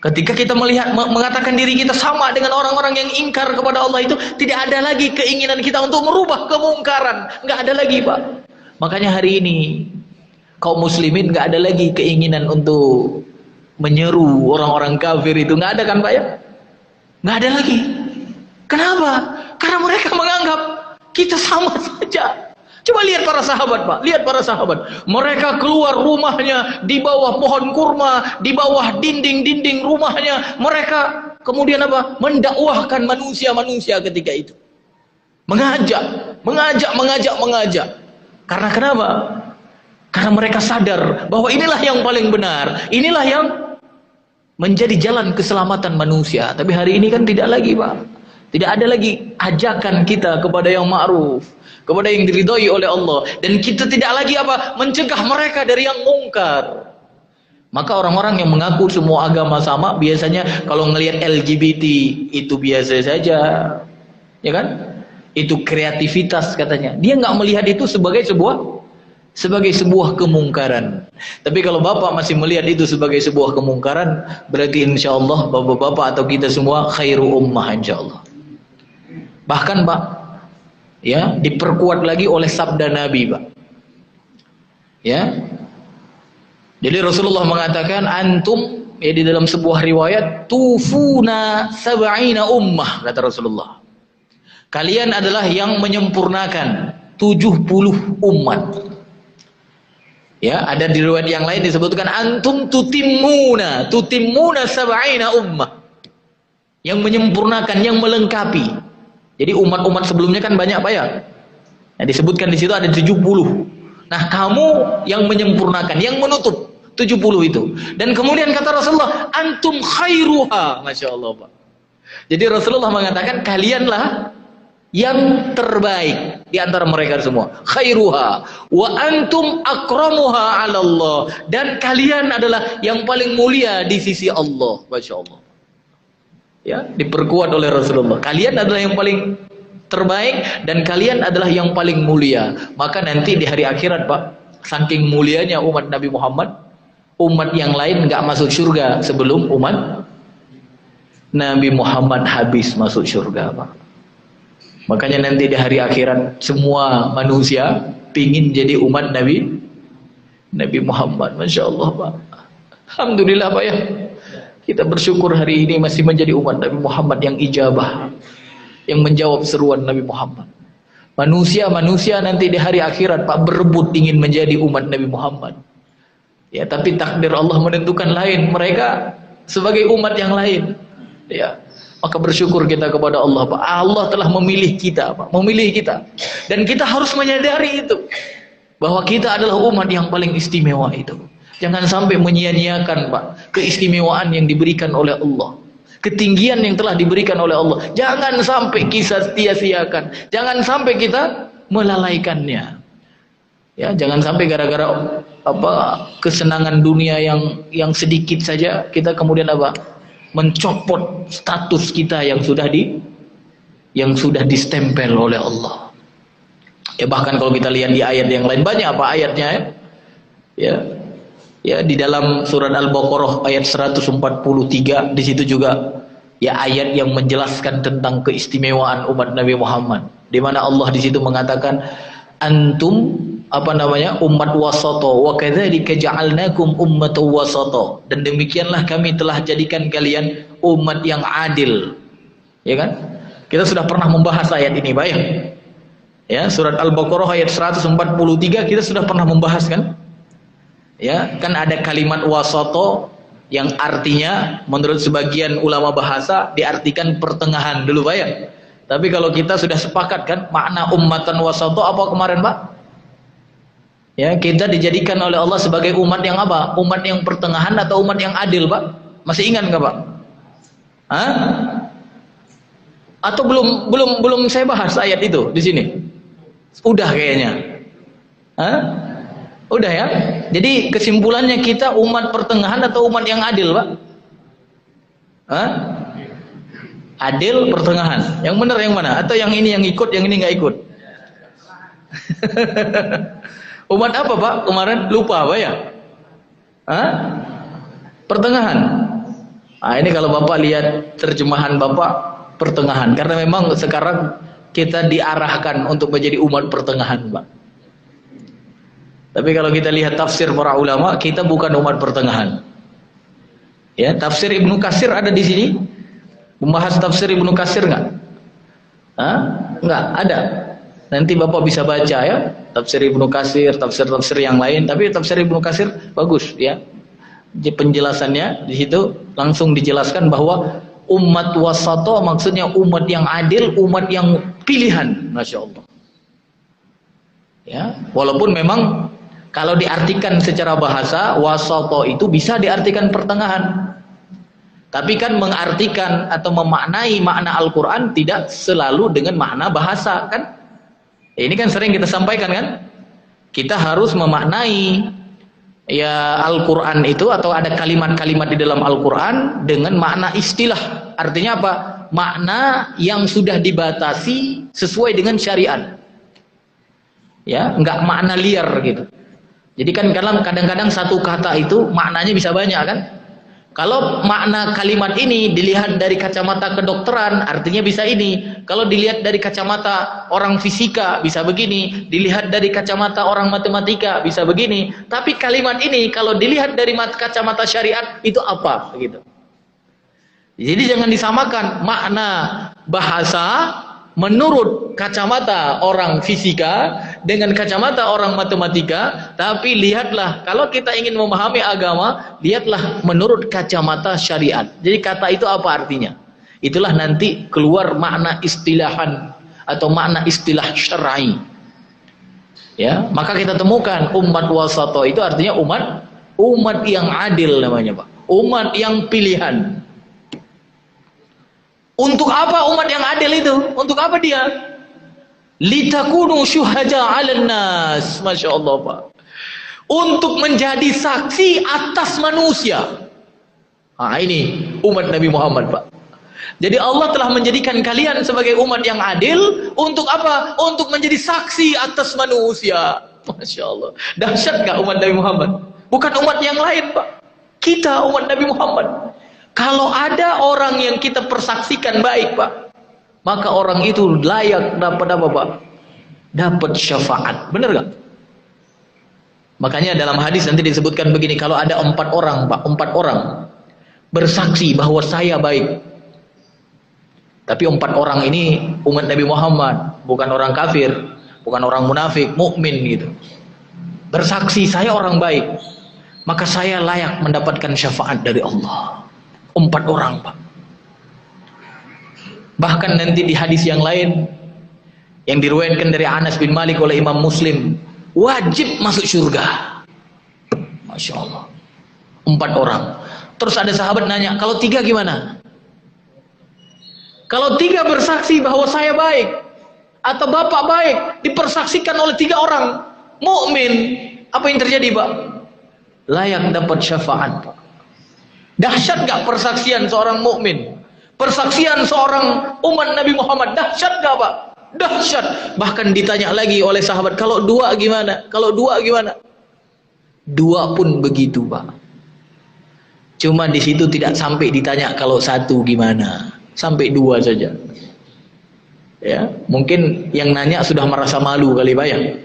Ketika kita melihat mengatakan diri kita sama dengan orang-orang yang ingkar kepada Allah itu, tidak ada lagi keinginan kita untuk merubah kemungkaran, nggak ada lagi, Pak. Makanya hari ini kaum muslimin nggak ada lagi keinginan untuk menyeru orang-orang kafir itu, nggak ada kan, Pak ya? Nggak ada lagi. Kenapa? Karena mereka menganggap kita sama saja. Coba lihat para sahabat, Pak. Lihat para sahabat. Mereka keluar rumahnya di bawah pohon kurma, di bawah dinding-dinding rumahnya. Mereka kemudian apa? Mendakwahkan manusia-manusia ketika itu. Mengajak. Karena kenapa? Karena mereka sadar bahwa inilah yang paling benar. Inilah yang menjadi jalan keselamatan manusia. Tapi hari ini kan tidak lagi, Pak. Tidak ada lagi ajakan kita kepada yang ma'ruf, kepada yang diridhoi oleh Allah, dan kita tidak lagi apa? Mencegah mereka dari yang mungkar. Maka orang-orang yang mengaku semua agama sama, biasanya kalau ngelihat LGBT itu biasa saja, ya kan? Itu kreativitas katanya. Dia nggak melihat itu sebagai sebuah kemungkaran. Tapi kalau Bapak masih melihat itu sebagai sebuah kemungkaran, berarti insya Allah Bapak-bapak atau kita semua khairu ummah insya Allah. Bahkan, Pak, ya, diperkuat lagi oleh sabda Nabi, Pak. Ya. Jadi Rasulullah mengatakan antum, ya, di dalam sebuah riwayat, tufuna sab'ina ummah, kata Rasulullah. Kalian adalah yang menyempurnakan 70 umat. Ya, ada di riwayat yang lain disebutkan antum tutimmuna sab'ina ummah. Yang menyempurnakan, yang melengkapi. Jadi umat-umat sebelumnya kan banyak, Pak ya. Nah, disebutkan di situ ada 70. Nah, kamu yang menyempurnakan, yang menutup 70 itu. Dan kemudian kata Rasulullah, antum khairuha. Masya Allah, Pak. Jadi Rasulullah mengatakan kalianlah yang terbaik di antara mereka semua. Khairuha wa antum akramuha 'ala Allah. Dan kalian adalah yang paling mulia di sisi Allah. Masya Allah. Ya, diperkuat oleh Rasulullah. Kalian adalah yang paling terbaik dan kalian adalah yang paling mulia. Maka nanti di hari akhirat, Pak, saking mulianya umat Nabi Muhammad, umat yang lain nggak masuk surga sebelum umat Nabi Muhammad habis masuk surga, Pak. Makanya nanti di hari akhirat semua manusia pingin jadi umat Nabi Muhammad. Masya Allah, Pak. Alhamdulillah, Pak ya. Kita bersyukur hari ini masih menjadi umat Nabi Muhammad yang ijabah, yang menjawab seruan Nabi Muhammad. Manusia nanti di hari akhirat, Pak, berebut ingin menjadi umat Nabi Muhammad. Ya, tapi takdir Allah menentukan lain. Mereka sebagai umat yang lain. Ya, maka bersyukur kita kepada Allah, Pak. Allah telah memilih kita, Pak, memilih kita. Dan kita harus menyadari itu. bahwa kita adalah umat yang paling istimewa itu. Jangan sampai menyia-nyiakan, Pak, keistimewaan yang diberikan oleh Allah, ketinggian yang telah diberikan oleh Allah. Jangan sampai kita sia-siakan, jangan sampai kita melalaikannya. Ya, jangan sampai gara-gara kesenangan dunia yang sedikit saja kita kemudian mencopot status kita yang sudah distempel oleh Allah. Ya, bahkan kalau kita lihat di ayat yang lain, banyak ayatnya ya. Ya, di dalam surat Al-Baqarah ayat 143, di situ juga ya ayat yang menjelaskan tentang keistimewaan umat Nabi Muhammad, di mana Allah di situ mengatakan antum umat wasato wa kadzalika ja'alnakum ummatan wasato, dan demikianlah kami telah jadikan kalian umat yang adil. Ya kan? Kita sudah pernah membahas ayat ini, Pak, ya, surat Al-Baqarah ayat 143 kita sudah pernah membahas kan? Ya, kan ada kalimat wasato yang artinya menurut sebagian ulama bahasa diartikan pertengahan dulu, Pak, ya. Tapi kalau kita sudah sepakat kan makna ummatan wasato apa kemarin, Pak? Ya, kita dijadikan oleh Allah sebagai umat yang apa? Umat yang pertengahan atau umat yang adil, Pak? Masih ingat nggak, Pak? Hah? Atau belum saya bahas ayat itu di sini? Udah kayaknya. Hah? Udah ya. Jadi kesimpulannya kita umat pertengahan atau umat yang adil, Pak? Hah? Adil pertengahan. Yang benar yang mana? Atau yang ini yang ikut, yang ini nggak ikut? Umat apa, Pak? Kemarin lupa, Pak, ya? Hah? Pertengahan. Nah, ini kalau Bapak lihat terjemahan Bapak, pertengahan. Karena memang sekarang kita diarahkan untuk menjadi umat pertengahan, Pak. Tapi kalau kita lihat tafsir para ulama, kita bukan umat pertengahan. Ya, tafsir Ibnu Katsir ada di sini. Membahas tafsir Ibnu Katsir nggak? Hah? Nggak ada. Nanti Bapak bisa baca ya, tafsir Ibnu Katsir, tafsir-tafsir yang lain. Tapi tafsir Ibnu Katsir bagus ya. Penjelasannya di situ langsung dijelaskan bahwa umat wasato maksudnya umat yang adil, umat yang pilihan, Masya Allah. Ya, walaupun memang kalau diartikan secara bahasa wasato itu bisa diartikan pertengahan. Tapi kan mengartikan atau memaknai makna Al-Quran tidak selalu dengan makna bahasa kan? Ini kan sering kita sampaikan kan? Kita harus memaknai ya Al-Quran itu atau ada kalimat-kalimat di dalam Al-Quran dengan makna istilah. Artinya apa? Makna yang sudah dibatasi sesuai dengan syariat. Ya, enggak makna liar gitu. Jadi kan kadang-kadang satu kata itu maknanya bisa banyak kan? Kalau makna kalimat ini dilihat dari kacamata kedokteran, artinya bisa ini. Kalau dilihat dari kacamata orang fisika, bisa begini. Dilihat dari kacamata orang matematika, bisa begini. Tapi kalimat ini kalau dilihat dari kacamata syariat, itu apa? Gitu. Jadi jangan disamakan makna bahasa menurut kacamata orang fisika dengan kacamata orang matematika, tapi lihatlah kalau kita ingin memahami agama, lihatlah menurut kacamata syariat. Jadi kata itu apa artinya? Itulah nanti keluar makna istilahan atau makna istilah syar'i. Ya, maka kita temukan umat wasato itu artinya umat yang adil namanya, Pak. Umat yang pilihan. Untuk apa umat yang adil itu? Untuk apa dia? Litakunu syuhada 'alan nas. Masya Allah, Pak. Untuk menjadi saksi atas manusia. Nah, ini umat Nabi Muhammad, Pak. Jadi Allah telah menjadikan kalian sebagai umat yang adil. Untuk apa? Untuk menjadi saksi atas manusia. Masya Allah. Dahsyat gak umat Nabi Muhammad? Bukan umat yang lain, Pak. Kita umat Nabi Muhammad. Kalau ada orang yang kita persaksikan baik, Pak, maka orang itu layak dapat apa, Pak? Dapat syafaat. Benar gak? Makanya dalam hadis nanti disebutkan begini, kalau ada 4 orang, Pak, 4 orang bersaksi bahwa saya baik. Tapi 4 orang ini umat Nabi Muhammad, bukan orang kafir, bukan orang munafik, mukmin gitu. Bersaksi saya orang baik, maka saya layak mendapatkan syafaat dari Allah. 4 orang, Pak. Bahkan nanti di hadis yang lain yang diriwayatkan dari Anas bin Malik oleh Imam Muslim, wajib masuk surga. Masya Allah. 4 orang. Terus ada sahabat nanya, kalau 3 gimana? Kalau 3 bersaksi bahwa saya baik atau bapak baik, dipersaksikan oleh 3 orang mukmin, apa yang terjadi, Pak? Layak dapat syafaat, Pak. Dahsyat gak persaksian seorang mukmin? Persaksian seorang umat Nabi Muhammad dahsyat gak, Pak? Dahsyat. Bahkan ditanya lagi oleh sahabat, kalau 2 gimana? Kalau 2 gimana? 2 pun begitu, Pak. Cuma di situ tidak sampai ditanya kalau 1 gimana, sampai 2 saja. Ya, mungkin yang nanya sudah merasa malu kali, Pak ya.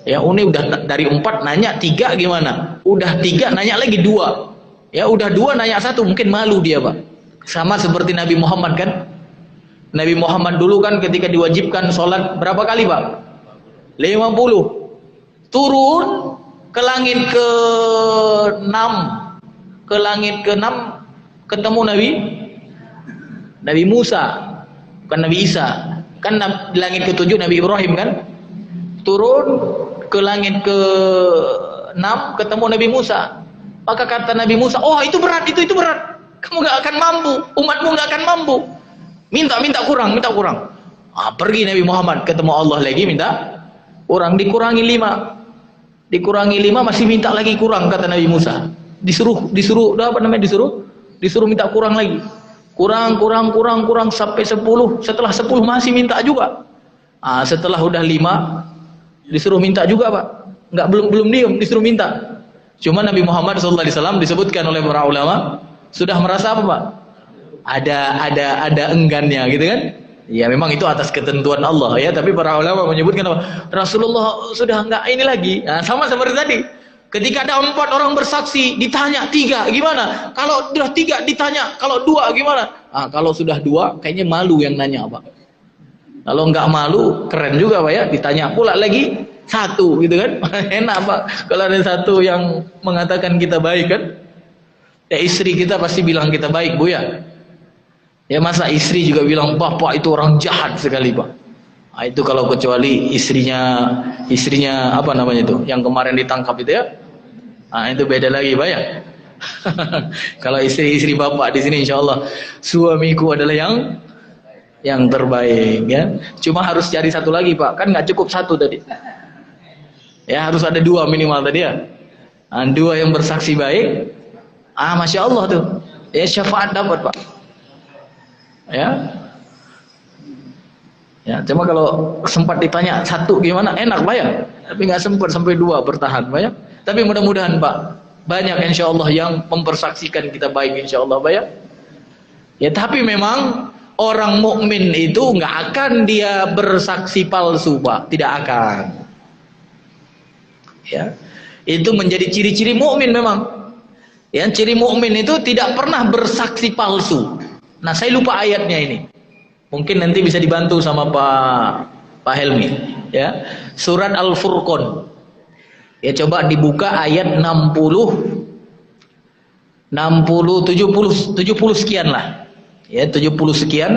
Ya, ini udah dari 4 nanya 3 gimana? Udah 3 nanya lagi 2. Ya, udah 2 nanya 1, mungkin malu dia, Pak. Sama seperti Nabi Muhammad kan? Nabi Muhammad dulu kan ketika diwajibkan sholat berapa kali, Pak? 50. Turun ke langit ke-6. Ke langit ke-6 ketemu Nabi Musa, bukan Nabi Isa. Kan di langit ke-7 Nabi Ibrahim kan? Turun ke langit ke-6 ketemu Nabi Musa. Maka kata Nabi Musa, "Oh, itu berat, itu berat. Kamu gak akan mampu, umatmu gak akan mampu. Minta kurang." Pergi Nabi Muhammad ketemu Allah lagi minta kurang, dikurangi 5. Dikurangi 5 masih minta lagi kurang kata Nabi Musa. Disuruh minta kurang lagi. Kurang sampai 10. Setelah 10 masih minta juga. Setelah udah 5 disuruh minta juga, Pak. Belum diam, disuruh minta. Cuma Nabi Muhammad SAW disebutkan oleh para ulama sudah merasa apa, Pak? Ada enggannya gitu kan? Ya memang itu atas ketentuan Allah ya, tapi para ulama menyebutkan apa? Rasulullah sudah enggak ini lagi. Sama seperti tadi. Ketika ada 4 orang bersaksi, ditanya 3 gimana? Kalau sudah 3 ditanya, kalau 2 gimana? Kalau sudah 2 kayaknya malu yang nanya, Pak. Kalau enggak malu, keren juga, Pak ya. Ditanya pula lagi 1 gitu kan? Enak, Pak. Kalau ada 1 yang mengatakan kita baik kan? Ya istri kita pasti bilang kita baik, Bu ya. Ya masa istri juga bilang bapak itu orang jahat sekali, Pak. Itu kalau kecuali istrinya apa namanya itu, yang kemarin ditangkap itu ya. Itu beda lagi, Pak ya. Kalau istri bapak di sini insya Allah suamiku adalah yang terbaik ya. Cuma harus cari 1 lagi, Pak. Kan nggak cukup 1 tadi. Ya harus ada 2 minimal tadi ya. 2 yang bersaksi baik. Masya Allah tuh. Ya syafaat dapat, Pak. Ya, cuma kalau sempat ditanya 1 gimana, enak, Pak ya. Tapi nggak sempat sampai 2 bertahan, Pak ya. Tapi mudah-mudahan, Pak, banyak insya Allah yang mempersaksikan kita baik insya Allah, Pak ya. Ya tapi memang orang mukmin itu nggak akan dia bersaksi palsu, Pak, tidak akan. Ya, itu menjadi ciri-ciri mukmin memang. Ya, ciri mukmin itu tidak pernah bersaksi palsu. Nah, saya lupa ayatnya ini. Mungkin nanti bisa dibantu sama Pak Helmi. Ya, surat Al-Furqan. Ya, coba dibuka ayat 60, 70 sekian lah. Ya, 70 sekian.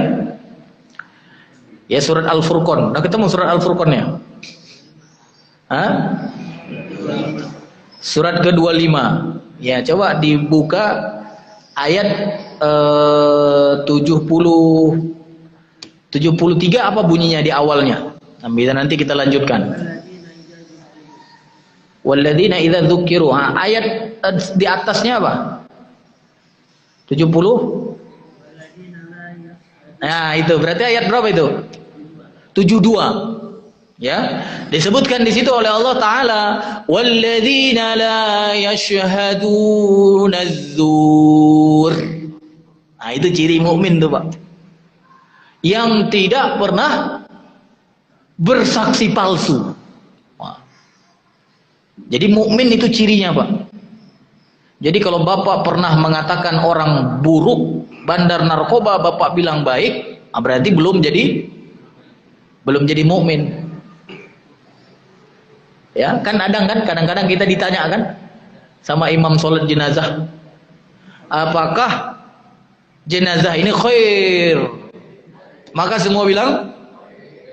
Ya, surat Al-Furqan. Udah ketemu surat Al-Furqannya? Surat ke-25. Ya, coba dibuka ayat 73 apa bunyinya di awalnya. Nanti kita lanjutkan. Walladzina idza dzukiru. Ayat di atasnya apa? 70. Nah, itu berarti ayat berapa itu? 72. Ya, disebutkan di situ oleh Allah Taala, walladzina la yashhaduna az-zur. Nah, itu ciri mukmin tuh, Pak. Yang tidak pernah bersaksi palsu. Wah. Jadi mukmin itu cirinya, Pak. Jadi kalau Bapak pernah mengatakan orang buruk, bandar narkoba, Bapak bilang baik, berarti belum jadi mukmin. Ya, kan kadang-kadang kita ditanya kan sama imam sholat jenazah, apakah jenazah ini khair? Maka semua bilang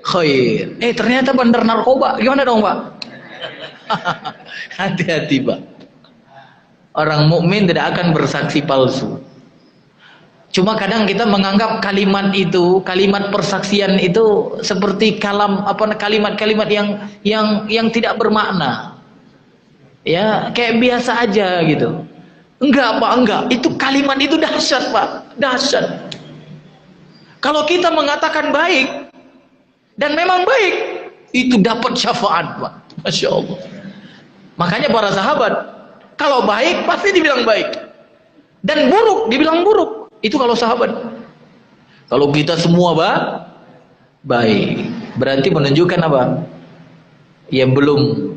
khair. Ternyata bandar narkoba, gimana dong, Pak? Hati-hati, Pak. Orang mukmin tidak akan bersaksi palsu. Cuma kadang kita menganggap kalimat itu, kalimat persaksian itu seperti kalimat-kalimat yang tidak bermakna. Ya, kayak biasa aja gitu. Enggak, Pak, enggak. Itu kalimat itu dahsyat, Pak. Dahsyat. Kalau kita mengatakan baik dan memang baik, itu dapat syafaat, Pak. Masya Allah. Makanya para sahabat, kalau baik pasti dibilang baik, dan buruk dibilang buruk. Itu kalau sahabat. Kalau kita semua baik, berarti menunjukkan apa? Ya belum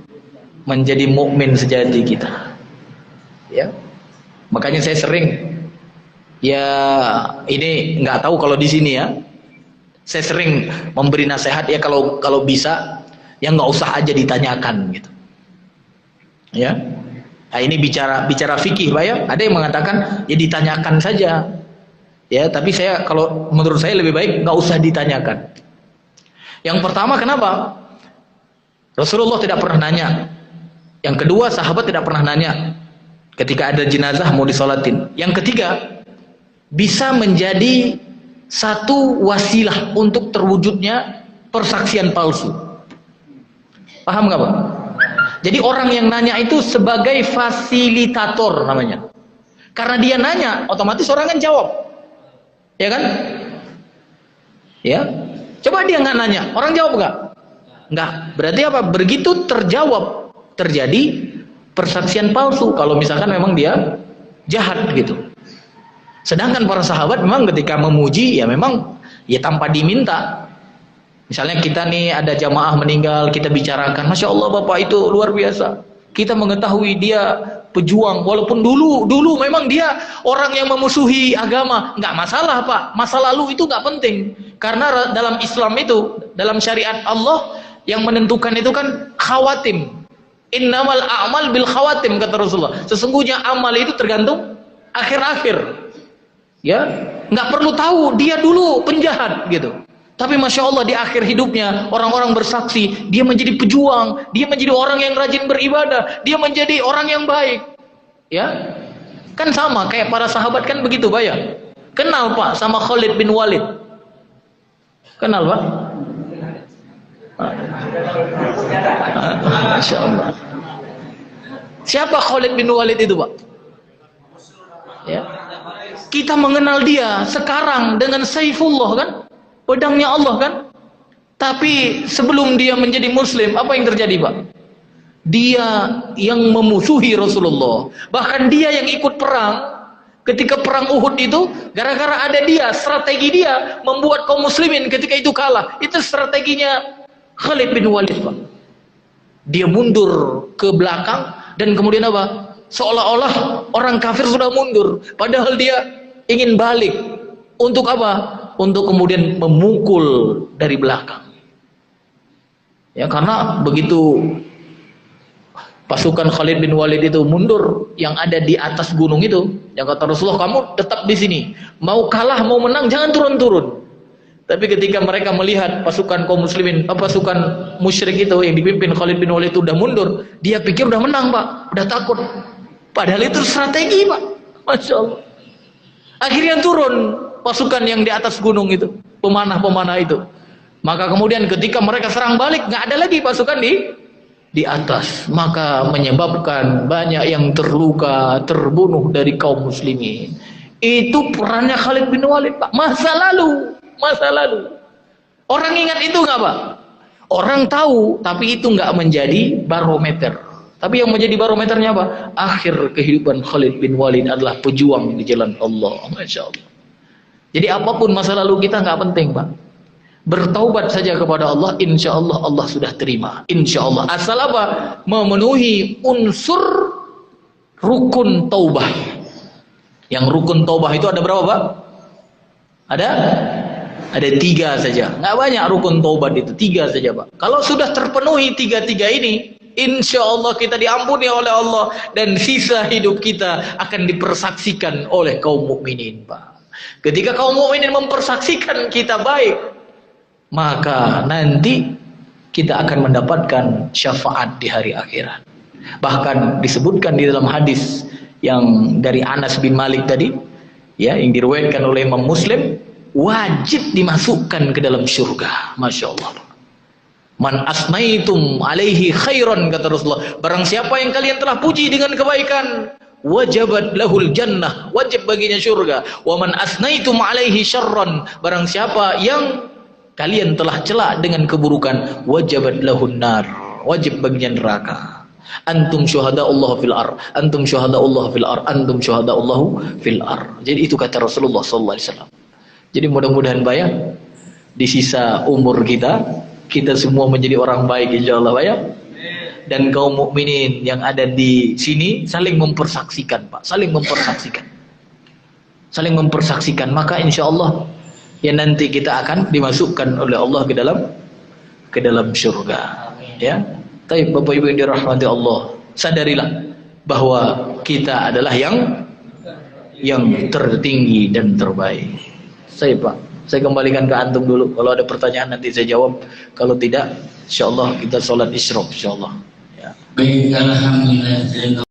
menjadi mukmin sejati kita. Ya, makanya saya sering, ya ini nggak tahu kalau di sini ya, saya sering memberi nasihat ya kalau bisa, ya nggak usah aja ditanyakan gitu. Ya, nah, ini bicara fikih, Pak ya. Ada yang mengatakan ya ditanyakan saja. Ya, tapi kalau menurut saya lebih baik nggak usah ditanyakan. Yang pertama, kenapa? Rasulullah tidak pernah nanya. Yang kedua, sahabat tidak pernah nanya ketika ada jenazah mau disolatin. Yang ketiga, bisa menjadi satu wasilah untuk terwujudnya persaksian palsu. Paham nggak, Pak? Jadi orang yang nanya itu sebagai fasilitator namanya. Karena dia nanya, otomatis orang kan jawab. Ya kan? Ya. Coba dia nggak nanya, orang jawab nggak? Nggak. Berarti apa? Begitu terjawab, terjadi persaksian palsu. Kalau misalkan memang dia jahat gitu. Sedangkan para sahabat memang ketika memuji, ya memang ya tanpa diminta. Misalnya kita nih ada jamaah meninggal, kita bicarakan, Masya Allah Bapak itu luar biasa. Kita mengetahui dia pejuang, walaupun dulu memang dia orang yang memusuhi agama, nggak masalah, Pak. Masa lalu itu nggak penting, karena dalam Islam itu, dalam syariat Allah yang menentukan itu kan khawatim. Innamal a'mal bil khawatim, kata Rasulullah. Sesungguhnya amal itu tergantung akhir-akhir. Ya, nggak perlu tahu dia dulu penjahat gitu. Tapi Masya Allah di akhir hidupnya orang-orang bersaksi, dia menjadi pejuang, dia menjadi orang yang rajin beribadah, dia menjadi orang yang baik. Ya, kan sama kayak para sahabat kan begitu, Pak ya. Kenal Pak sama Khalid bin Walid? Kenal Pak? Masya Allah. Siapa Khalid bin Walid itu, Pak? Ya. Kita mengenal dia sekarang dengan Saifullah kan? Pedangnya Allah kan? Tapi sebelum dia menjadi muslim, apa yang terjadi, Pak? Dia yang memusuhi Rasulullah. Bahkan dia yang ikut perang. Ketika perang Uhud itu, gara-gara ada dia, strategi dia membuat kaum muslimin ketika itu kalah. Itu strateginya Khalid bin Walid, Pak. Dia mundur ke belakang dan kemudian apa? Seolah-olah orang kafir sudah mundur, padahal dia ingin balik. Untuk apa? Untuk kemudian memukul dari belakang. Ya, karena begitu pasukan Khalid bin Walid itu mundur, yang ada di atas gunung itu, yang kata Rasulullah, kamu tetap di sini. Mau kalah, mau menang, jangan turun-turun. Tapi ketika mereka melihat pasukan kaum muslimin, pasukan musyrik itu yang dipimpin Khalid bin Walid itu udah mundur, dia pikir udah menang, Pak, udah takut. Padahal itu strategi, Pak. Masya Allah. Akhirnya turun pasukan yang di atas gunung itu, pemanah-pemanah itu. Maka kemudian ketika mereka serang balik, nggak ada lagi pasukan di atas. Maka menyebabkan banyak yang terluka, terbunuh dari kaum muslimin. Itu perannya Khalid bin Walid, Pak. Masa lalu. Orang ingat itu nggak, Pak? Orang tahu, tapi itu nggak menjadi barometer. Tapi yang menjadi barometernya apa? Akhir kehidupan Khalid bin Walid adalah pejuang di jalan Allah. Masya Allah. Jadi apapun masa lalu kita nggak penting, Pak. Bertaubat saja kepada Allah, insya Allah Allah sudah terima. Insya Allah. Asal apa? Memenuhi unsur rukun taubah. Yang rukun taubah itu ada berapa, Pak? Ada 3 saja. Nggak banyak rukun taubat itu, 3 saja, Pak. Kalau sudah terpenuhi 3 ini, insya Allah kita diampuni oleh Allah dan sisa hidup kita akan dipersaksikan oleh kaum mukminin, Pak. Ketika kaum mukminin mempersaksikan kita baik, maka nanti kita akan mendapatkan syafaat di hari akhirat. Bahkan disebutkan di dalam hadis yang dari Anas bin Malik tadi, ya, yang diriwayatkan oleh Imam Muslim, wajib dimasukkan ke dalam surga. Masya Allah. Man asnaitum alaihi khairan, kata Rasulullah, barang siapa yang kalian telah puji dengan kebaikan, wajabat lahul jannah, wajib baginya surga. Wa man asnaitum alaihi syarran, barang siapa yang kalian telah celak dengan keburukan, wajabat lahun nar, wajib baginya neraka. Antum syuhada Allah fil ar, antum syuhada Allah fil ar, antum syuhada Allah fil ar. Jadi itu kata Rasulullah sallallahu alaihi wasallam. Jadi mudah-mudahan Pak ya, di sisa umur kita semua menjadi orang baik insyaallah Pak ya. Dan kaum mukminin yang ada di sini saling mempersaksikan Pak, saling mempersaksikan. Saling mempersaksikan, maka insyaallah ya nanti kita akan dimasukkan oleh Allah ke dalam surga. Ya. Tapi Bapak Ibu yang dirahmati Allah, sadarilah bahwa kita adalah yang tertinggi dan terbaik. Saya kembalikan ke antum dulu. Kalau ada pertanyaan nanti saya jawab. Kalau tidak, insyaallah kita sholat isyraq insyaallah. Ya. Baik, alhamdulillah.